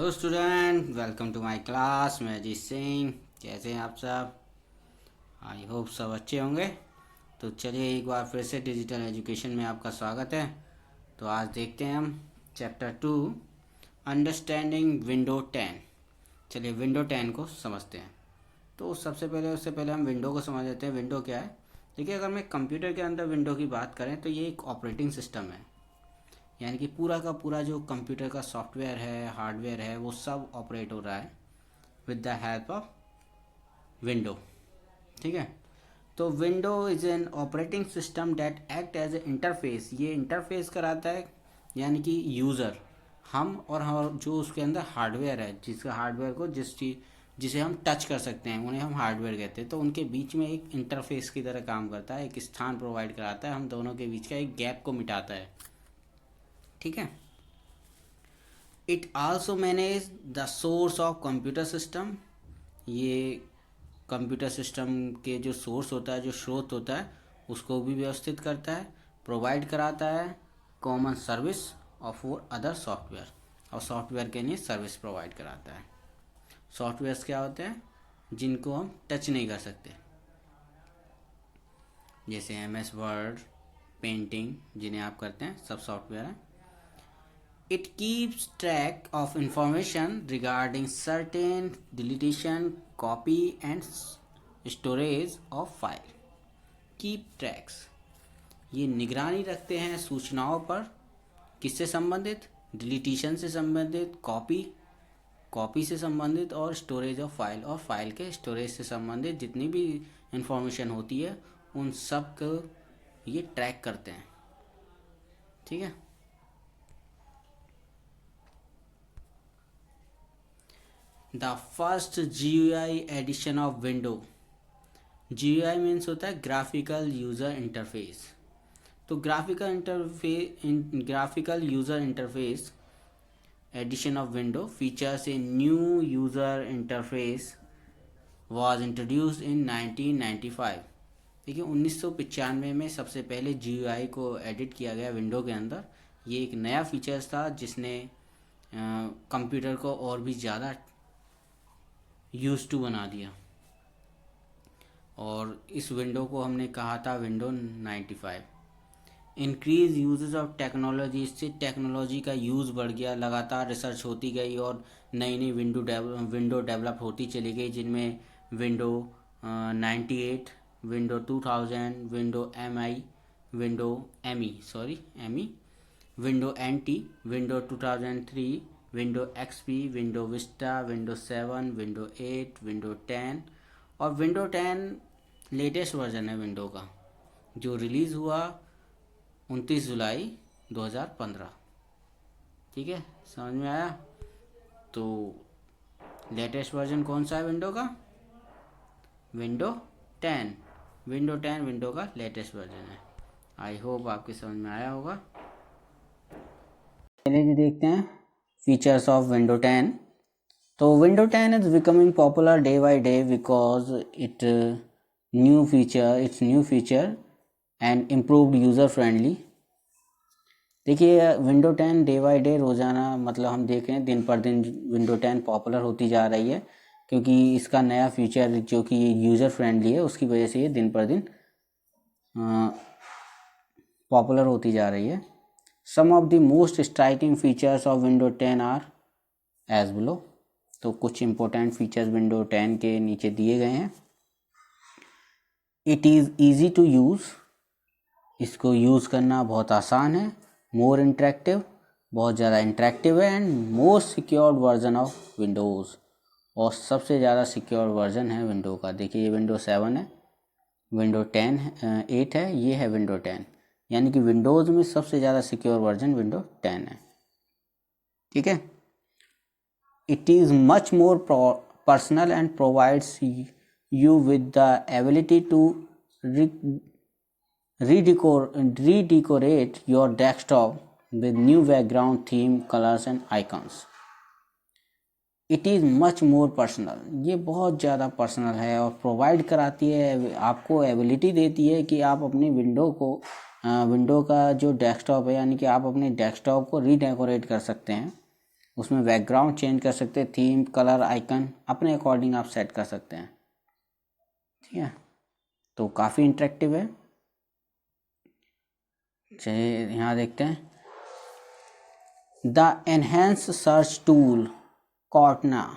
Hello student, welcome to my class. मैं अजीत सिंह। कैसे हैं आप सब? आई होप सब अच्छे होंगे। तो चलिए एक बार फिर से डिजिटल एजुकेशन में आपका स्वागत है। तो आज देखते हैं हम चैप्टर 2 अंडरस्टैंडिंग विंडो 10। चलिए विंडो 10 को समझते हैं। तो उससे पहले हम विंडो को समझ लेते हैं। विंडो क्या है? देखिए, अगर मैं कंप्यूटर के अंदर विंडो की बात करें तो ये एक ऑपरेटिंग सिस्टम है। यानी कि पूरा का पूरा जो कंप्यूटर का सॉफ्टवेयर है, हार्डवेयर है, वो सब ऑपरेट हो रहा है with the help of window. ठीक है। तो window is an operating system that act as a interface. ये इंटरफेस कराता है, यानी कि यूज़र, हम और जो उसके अंदर हार्डवेयर है, जिसका हार्डवेयर को जिसे हम टच कर सकते हैं, उन्हें हम हार्डवेयर कहते हैं। तो उनके बीच में एक इंटरफेस की तरह काम करता है, एक स्थान प्रोवाइड कराता है, हम दोनों के बीच का एक गैप को मिटाता है। ठीक है। It also manage the source of computer system. ये कंप्यूटर सिस्टम के जो सोर्स होता है, जो स्रोत होता है, उसको भी व्यवस्थित करता है, प्रोवाइड कराता है कॉमन सर्विस और फॉर अदर सॉफ्टवेयर, और सॉफ्टवेयर के लिए सर्विस प्रोवाइड कराता है। सॉफ्टवेयर्स क्या होते हैं? जिनको हम टच नहीं कर सकते, जैसे MS वर्ड, पेंटिंग, जिन्हें आप करते हैं, सब सॉफ्टवेयर हैं। It keeps track of information regarding certain deletion, copy and storage of file. Keep tracks. ये निगरानी रखते हैं सूचनाओं पर। किससे संबंधित? डिलीटिशन से संबंधित, कॉपी से संबंधित, और स्टोरेज ऑफ फाइल, और फाइल के स्टोरेज से संबंधित जितनी भी इंफॉर्मेशन होती है उन सब को ये ट्रैक करते हैं। ठीक है। The first GUI edition of window. GUI means होता है ग्राफिकल यूज़र इंटरफेस। तो graphical user interface edition of window features a new user interface was introduced in 1995। देखिए, 1995 में सबसे पहले GUI को एडिट किया गया विंडो के अंदर। ये एक नया फीचर्स था जिसने कंप्यूटर को और भी ज़्यादा यूज टू बना दिया, और इस विंडो को हमने कहा था window 95। Increase uses of technology. इससे टेक्नोलॉजी का यूज़ बढ़ गया, लगातार रिसर्च होती गई और नई नई विंडो डेवलप होती चली गई, जिनमें window 98, window 2000, window M E, window NT, window 2003, window XP, window Vista, window 7, window 8, window 10। और विंडो 10 लेटेस्ट वर्जन है विंडो का, जो रिलीज़ हुआ 29 जुलाई 2015। ठीक है, समझ में आया? तो लेटेस्ट वर्जन कौन सा है विंडो का? विंडो 10। विंडो 10 विंडो का लेटेस्ट वर्जन है। आई होप आपके समझ में आया होगा। चलिए जी देखते हैं फीचर्स ऑफ विंडो 10। तो window 10 is becoming popular day by day because it's new feature and improved user friendly. देखिए, विंडो 10 डे बाय डे, रोज़ाना, मतलब हम देख रहे हैं दिन पर दिन विंडो 10 पॉपुलर होती जा रही है, क्योंकि इसका नया फीचर जो कि यूज़र फ्रेंडली है, उसकी वजह से ये दिन पर दिन पॉपुलर होती जा रही है। Some of the most striking features of window 10 are as below. तो कुछ इंपॉर्टेंट फीचर्स विंडो 10 के नीचे दिए गए हैं। It is easy to use. इसको यूज़ करना बहुत आसान है। मोर इंटरेक्टिव, बहुत ज़्यादा इंटरेक्टिव है। And most secured version of Windows, और सबसे ज़्यादा सिक्योर वर्जन है विंडो का। देखिए, ये विंडो 7 है, विंडो 8 है, ये है विंडो 10। यानी कि विंडोज़ में सबसे ज़्यादा सिक्योर वर्जन विंडो 10 है। ठीक है। It is much more personal and provides you with the ability to redecorate your desktop with new background, theme, colors and icons. It is much more personal. ये बहुत ज़्यादा personal है और provide कराती है, आपको एबिलिटी देती है कि आप अपनी विंडो का जो डेस्कटॉप है, यानी कि आप अपने डेस्कटॉप को रीडेकोरेट कर सकते हैं उसमें बैकग्राउंड चेंज कर सकते हैं, थीम, कलर, आइकन अपने अकॉर्डिंग आप सेट कर सकते हैं। ठीक है, तो काफ़ी इंटरेक्टिव है। चलिए यहाँ देखते हैं, the enhance search tool Cortana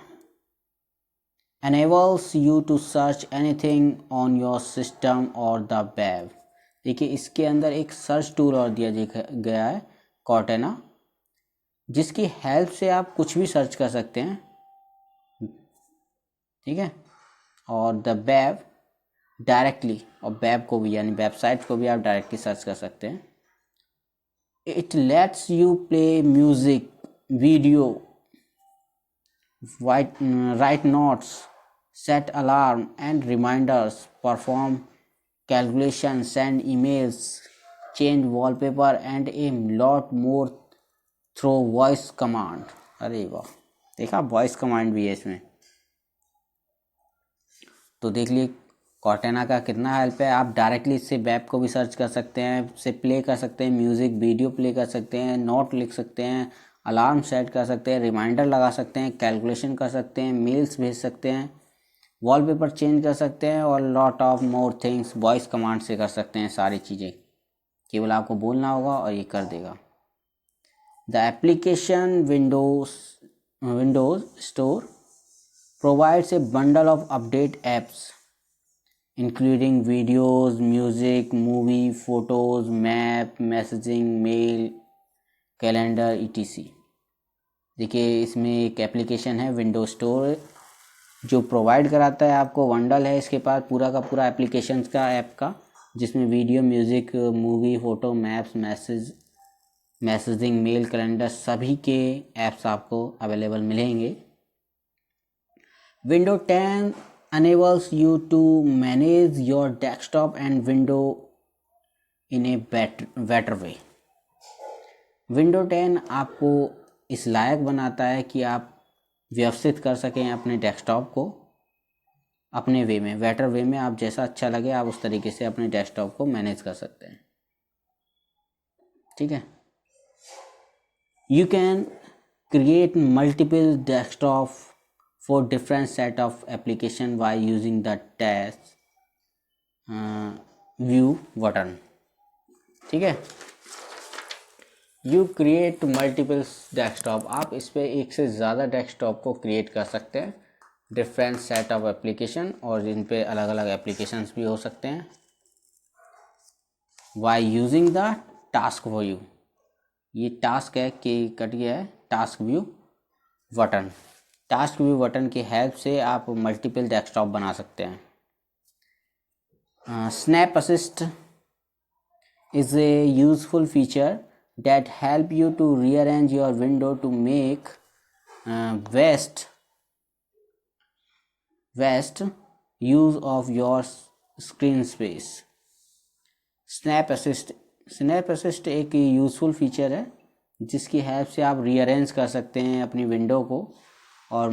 enables you to search anything on your system or the web। देखिए इसके अंदर एक सर्च टूल और दिया गया है कॉर्टेना, जिसकी हेल्प से आप कुछ भी सर्च कर सकते हैं। ठीक है, और द वेब डायरेक्टली, और वेब को भी यानी वेबसाइट को भी आप डायरेक्टली सर्च कर सकते हैं। It let's you play music, video, write notes, set alarm and reminders, perform calculations, send emails, change wallpaper and a lot more through voice command। अरे वाह, देखा वॉइस कमांड भी है इसमें। तो देख लिए कॉर्टेना का कितना हेल्प है। आप डायरेक्टली इससे वेब को भी सर्च कर सकते हैं, इससे प्ले कर सकते हैं, म्यूज़िक वीडियो प्ले कर सकते हैं, नोट लिख सकते हैं, अलार्म सेट कर सकते हैं, रिमाइंडर लगा सकते हैं, कैलकुलेशन कर सकते हैं, मेल्स भेज सकते हैं, वॉलपेपर चेंज कर सकते हैं और lot of more things voice command से कर सकते हैं। सारी चीज़ें केवल आपको बोलना होगा और ये कर देगा। The application Windows store provides a bundle of update apps including videos, music, movie, photos, map, messaging, mail, calendar etc। देखिए इसमें एक एप्लीकेशन है विंडो स्टोर जो प्रोवाइड कराता है आपको, बंडल है इसके पास पूरा का पूरा एप्लीकेशंस का, ऐप का, जिसमें video, music, movie, photo, maps, messaging, mail, calendar सभी के ऐप्स आपको अवेलेबल मिलेंगे। Windows 10 enables you to manage your desktop and window in a better way। Windows 10 आपको इस लायक बनाता है कि आप व्यवस्थित कर सकें अपने डेस्कटॉप को अपने वे में, बेटर वे में। आप जैसा अच्छा लगे आप उस तरीके से अपने डेस्कटॉप को मैनेज कर सकते हैं। ठीक है, you can create multiple desktop for different set of application by using the task view button। ठीक है, you create multiple desktop, आप इस पे एक से ज़्यादा डेस्कटॉप को क्रिएट कर सकते हैं, डिफरेंट सेट ऑफ एप्लीकेशन, और इन पे अलग अलग एप्लीकेशंस भी हो सकते हैं। by using the task view, ये टास्क है कि कट गया है, task view button, task view button की हेल्प से आप मल्टीपल डेस्कटॉप बना सकते हैं। Snap assist is a useful feature that help you to rearrange your window to make best use of your screen space. Snap assist एक useful feature है जिसकी help से आप रीअरेंज कर सकते हैं अपनी विंडो को और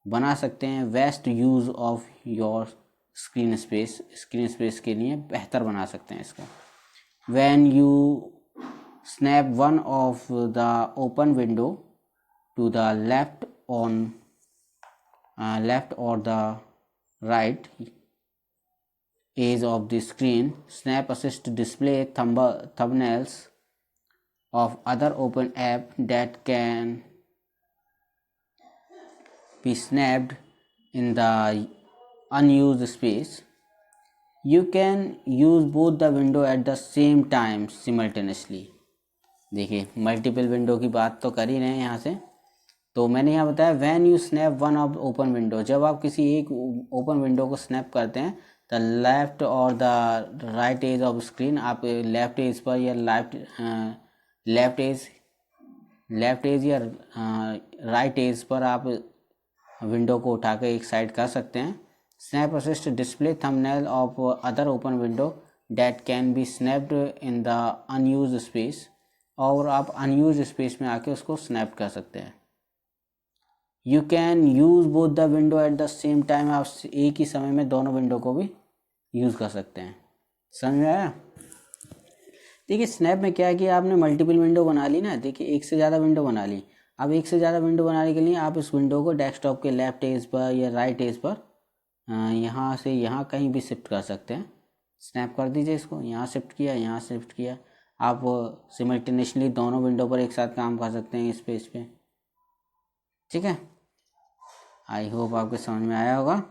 बना सकते हैं best use of your screen space के लिए बेहतर बना सकते हैं इसका। When you snap one of the open window to the left और the right edge of the screen, Snap Assist display thumbnails of other open app that can be snapped in the unused space। You can use both the window at the same time simultaneously। देखिए multiple window की बात तो कर ही रहे हैं यहाँ से, तो मैंने यहाँ बताया when you snap one of open window, जब आप किसी एक ओपन विंडो को स्नैप करते हैं, द लेफ्ट और the right edge of screen, आप लेफ्ट एज पर या लेफ्ट एज या राइट एज पर आप विंडो को उठा कर एक साइड कर सकते हैं। Snap assist display thumbnail of other open window that can be snapped in the unused space, और आप अनयूज्ड स्पेस में आके उसको स्नैप कर सकते हैं। You can use both the window at the same time, आप एक ही समय में दोनों विंडो को भी यूज़ कर सकते हैं। समझ में आया? देखिए स्नैप में क्या है कि आपने मल्टीपल विंडो बना ली ना, देखिए एक से ज़्यादा विंडो बना ली। अब एक से ज़्यादा विंडो बनाने के लिए आप इस विंडो को डेस्कटॉप के लेफ्ट एज पर या राइट एज पर यहाँ से यहाँ कहीं भी शिफ्ट कर सकते हैं। स्नैप कर दीजिए इसको, यहाँ शिफ्ट किया, यहाँ शिफ्ट किया। आप सिमल्टेनियसली दोनों विंडो पर एक साथ काम कर सकते हैं इस पे। ठीक है, आई होप आपको समझ में आया होगा।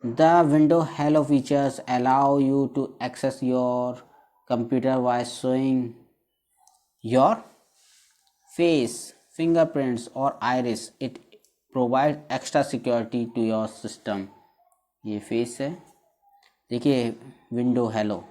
The window hello features allow you to access your computer wise showing your face, fingerprints और iris. It provide extra security to your system. ये फेस है, देखिए विंडो हेलो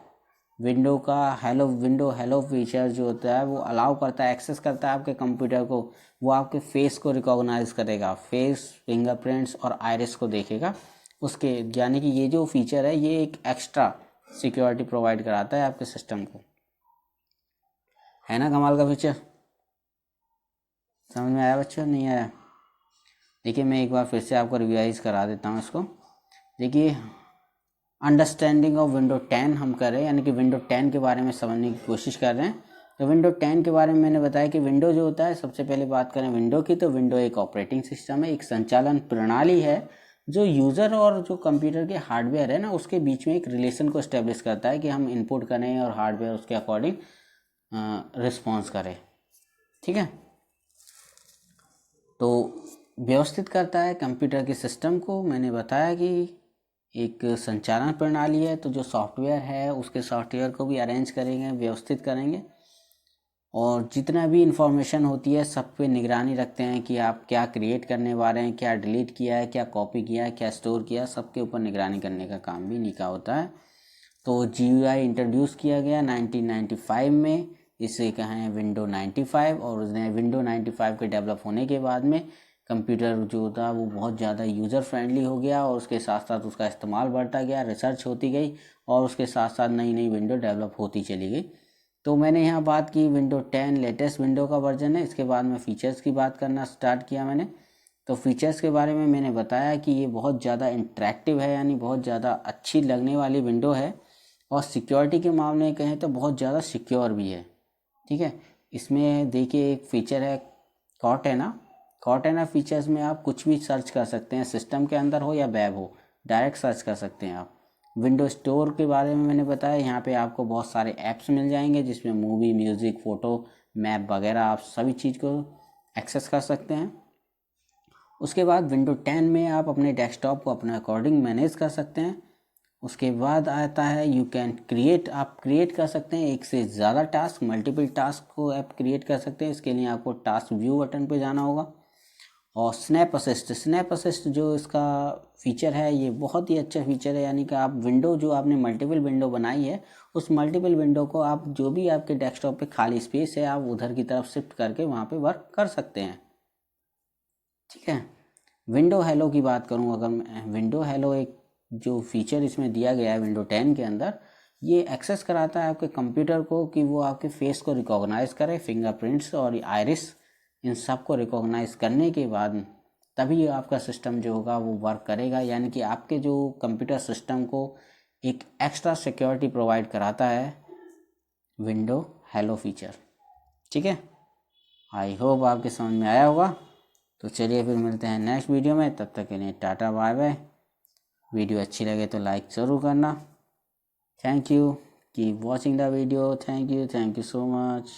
फीचर जो होता है वो अलाउ करता है, एक्सेस करता है आपके कंप्यूटर को। वो आपके फेस को रिकॉग्नाइज करेगा, फेस, फिंगरप्रिंट्स और आइरिस को देखेगा उसके, यानी कि ये जो फीचर है ये एक एक्स्ट्रा सिक्योरिटी प्रोवाइड कराता है आपके सिस्टम को। है ना कमाल का फीचर? समझ में आया बच्चों, नहीं आया? देखिए मैं एक बार फिर से आपको रिवाइज करा देता हूँ इसको। देखिए अंडरस्टैंडिंग ऑफ विंडो 10 हम कर रहे हैं, यानी कि विंडो 10 के बारे में समझने की कोशिश कर रहे हैं। तो विंडो 10 के बारे में मैंने बताया कि विंडो जो होता है, सबसे पहले बात करें विंडो की, तो विंडो एक ऑपरेटिंग सिस्टम है, एक संचालन प्रणाली है जो यूज़र और जो कंप्यूटर के हार्डवेयर है ना उसके बीच में एक रिलेशन को इस्टेब्लिश करता है कि हम इनपुट करें और हार्डवेयर उसके अकॉर्डिंग रिस्पॉन्स करे। ठीक है, तो व्यवस्थित करता है कंप्यूटर के सिस्टम को। मैंने बताया कि एक संचालन प्रणाली है, तो जो सॉफ्टवेयर है उसके सॉफ्टवेयर को भी अरेंज करेंगे, व्यवस्थित करेंगे, और जितना भी इंफॉर्मेशन होती है सब पे निगरानी रखते हैं कि आप क्या क्रिएट करने वाले हैं, क्या डिलीट किया है, क्या कॉपी किया है, क्या स्टोर किया है, सबके ऊपर निगरानी करने का काम भी इन्हीं का होता है। तो GUI इंट्रोड्यूस किया गया 1995 में, इसे कहें विंडो 95, और विंडो 95 के डेवलप होने के बाद में कंप्यूटर जो था वो बहुत ज़्यादा यूज़र फ्रेंडली हो गया, और उसके साथ साथ उसका इस्तेमाल बढ़ता गया, रिसर्च होती गई, और उसके साथ साथ नई नई विंडो डेवलप होती चली गई। तो मैंने यहाँ बात की विंडो 10 लेटेस्ट विंडो का वर्जन है। इसके बाद में फ़ीचर्स की बात करना स्टार्ट किया मैंने। तो फीचर्स के बारे में मैंने बताया कि ये बहुत ज़्यादा इंटरेक्टिव है, यानी बहुत ज़्यादा अच्छी लगने वाली विंडो है, और सिक्योरिटी के मामले में कहें तो बहुत ज़्यादा सिक्योर भी है। ठीक है, इसमें देखिए एक फ़ीचर है कॉर्टेना फीचर्स में आप कुछ भी सर्च कर सकते हैं, सिस्टम के अंदर हो या वेब हो, डायरेक्ट सर्च कर सकते हैं आप। विंडो स्टोर के बारे में मैंने बताया, यहाँ पे आपको बहुत सारे ऐप्स मिल जाएंगे जिसमें मूवी, म्यूज़िक, फ़ोटो, मैप वगैरह आप सभी चीज़ को एक्सेस कर सकते हैं। उसके बाद विंडो 10 में आप अपने डेस्कटॉप को अपने अकॉर्डिंग मैनेज कर सकते हैं। उसके बाद आता है यू कैन क्रिएट, आप क्रिएट कर सकते हैं एक से ज़्यादा टास्क, मल्टीपल टास्क को आप क्रिएट कर सकते हैं। इसके लिए आपको टास्क व्यू बटन पे जाना होगा। और स्नैप असिस्ट जो इसका फीचर है ये बहुत ही अच्छा फीचर है, यानी कि आप विंडो जो आपने मल्टीपल विंडो बनाई है उस मल्टीपल विंडो को आप जो भी आपके डेस्कटॉप पे खाली स्पेस है आप उधर की तरफ शिफ्ट करके वहाँ पे वर्क कर सकते हैं। ठीक है, विंडो हेलो की बात करूँ अगर मैं, विंडो हेलो एक जो फीचर इसमें दिया गया है विंडो 10 के अंदर, ये एक्सेस कराता है आपके कंप्यूटर को कि वो आपके फेस को रिकॉग्नाइज करे, फिंगरप्रिंट्स और आइरिस, इन सब को रिकॉग्नाइज करने के बाद तभी आपका सिस्टम जो होगा वो वर्क करेगा, यानी कि आपके जो कंप्यूटर सिस्टम को एक एक्स्ट्रा सिक्योरिटी प्रोवाइड कराता है विंडो हेलो फीचर। ठीक है, आई होप आपके समझ में आया होगा। तो चलिए फिर मिलते हैं नेक्स्ट वीडियो में, तब तक के लिए टाटा बाय बाय। वीडियो अच्छी लगे तो लाइक ज़रूर करना। Thank you, keep watching the video. Thank you so much.